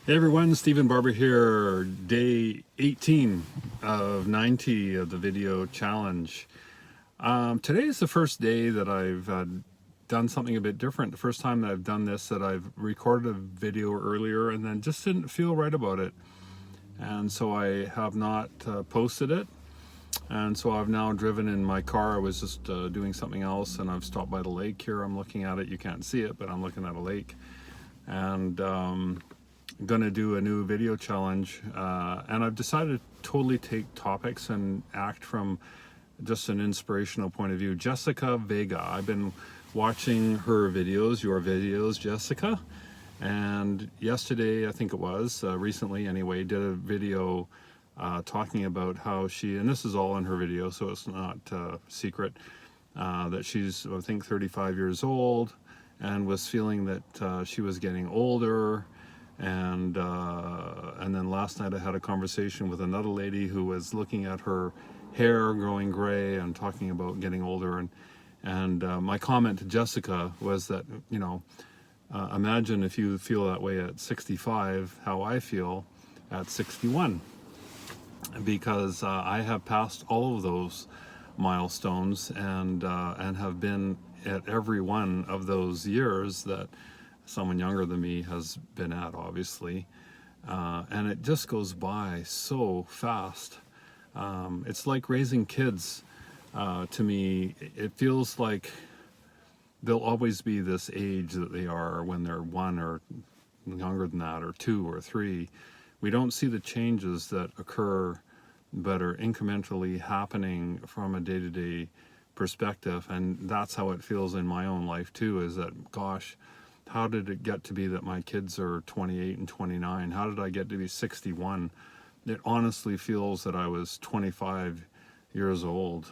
Hey everyone, Stephen Barber here, day 18 of 90 of the video challenge. Today is the first day that I've done something a bit different. The first time that I've done this, that I've recorded a video earlier and then just didn't feel right about it. And so I have not posted it. And so I've now driven in my car. I was just doing something else and I've stopped by the lake here. I'm looking at it. You can't see it, but I'm looking at a lake. And going to do a new video challenge, and I've decided to totally take topics and act from just an inspirational point of view. Jessica Vega, I've been watching her videos, your videos, Jessica, and yesterday, I think it was, recently anyway, did a video talking about how she, and this is all in her video, so it's not secret, that she's, I think, 35 years old, and was feeling that she was getting older. And then last night I had a conversation with another lady who was looking at her hair growing gray and talking about getting older. And my comment to Jessica was that, imagine if you feel that way at 65, how I feel at 61, because I have passed all of those milestones and have been at every one of those years that someone younger than me has been at, obviously. And it just goes by so fast. It's like raising kids. To me, it feels like they'll always be this age that they are when they're one or younger than that, or two or three. We don't see the changes that occur but are incrementally happening from a day-to-day perspective. And that's how it feels in my own life too, is that, gosh, how did it get to be that my kids are 28 and 29? How did I get to be 61? It honestly feels that I was 25 years old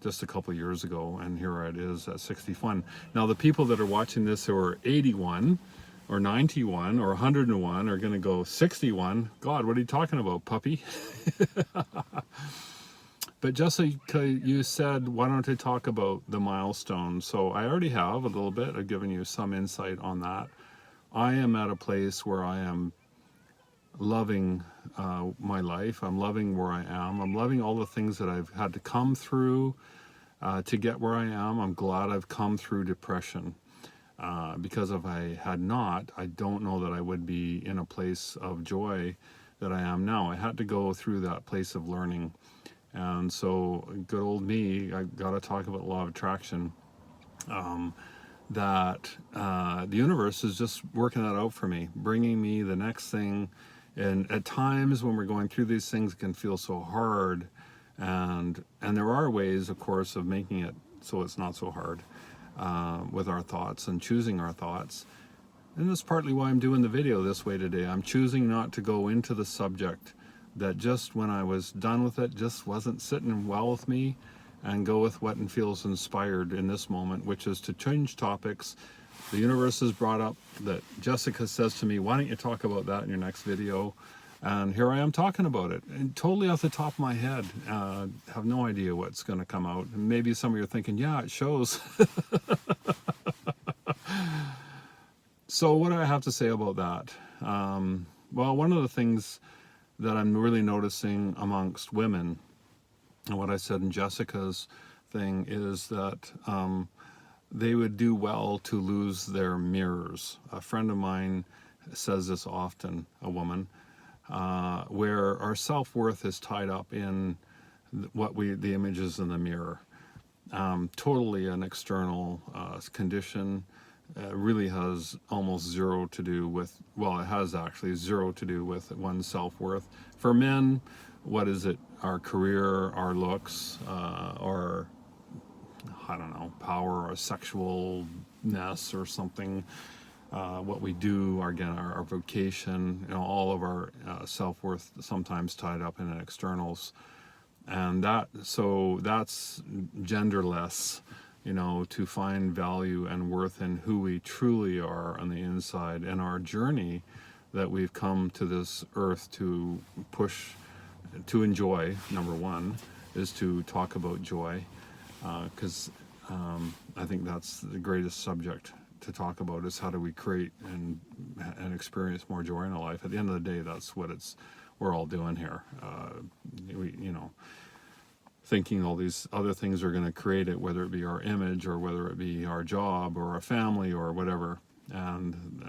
just a couple of years ago, and here it is at 61. Now, the people that are watching this who are 81 or 91 or 101 are going to go, 61? God, what are you talking about, puppy? But Jessica, you said, why don't I talk about the milestones? So I already have a little bit. I've given you some insight on that. I am at a place where I am loving my life. I'm loving where I am. I'm loving all the things that I've had to come through to get where I am. I'm glad I've come through depression. Because if I had not, I don't know that I would be in a place of joy that I am now. I had to go through that place of learning. And so, good old me, I got to talk about law of attraction, that the universe is just working that out for me, bringing me the next thing. And at times when we're going through these things, it can feel so hard. And there are ways, of course, of making it so it's not so hard with our thoughts and choosing our thoughts. And that's partly why I'm doing the video this way today. I'm choosing not to go into the subject that just when I was done with it just wasn't sitting well with me, and go with what feels inspired in this moment, which is to change topics. The universe has brought up that Jessica says to me, why don't you talk about that in your next video? And here I am talking about it, and totally off the top of my head. Have no idea what's going to come out. And maybe some of you are thinking, yeah, it shows. So what do I have to say about that? Well, one of the things that I'm really noticing amongst women, and what I said in Jessica's thing, is that they would do well to lose their mirrors. A friend of mine says this often, a woman, where our self-worth is tied up in the images in the mirror. Totally an external condition. Really has almost zero to do with, well, it has actually zero to do with one's self-worth. For men, what is it? Our career, our looks, our, I don't know, power, or sexualness or something, what we do, our vocation, all of our self-worth sometimes tied up in externals. And that's genderless, to find value and worth in who we truly are on the inside, and our journey that we've come to this earth to push, to enjoy. Number one is to talk about joy, because I think that's the greatest subject to talk about, is how do we create and and experience more joy in our life. At the end of the day, that's what we're all doing here. Thinking all these other things are going to create it, whether it be our image or whether it be our job or a family or whatever. And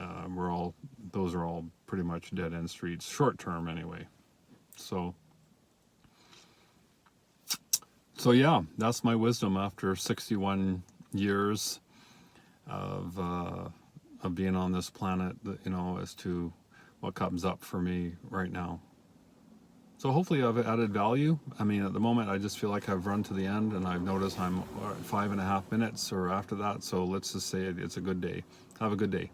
those are all pretty much dead end streets, short term anyway. So yeah, that's my wisdom after 61 years of being on this planet, as to what comes up for me right now. So hopefully I've added value. I mean, at the moment, I just feel like I've run to the end, and I've noticed I'm at 5.5 minutes or after that. So let's just say it's a good day. Have a good day.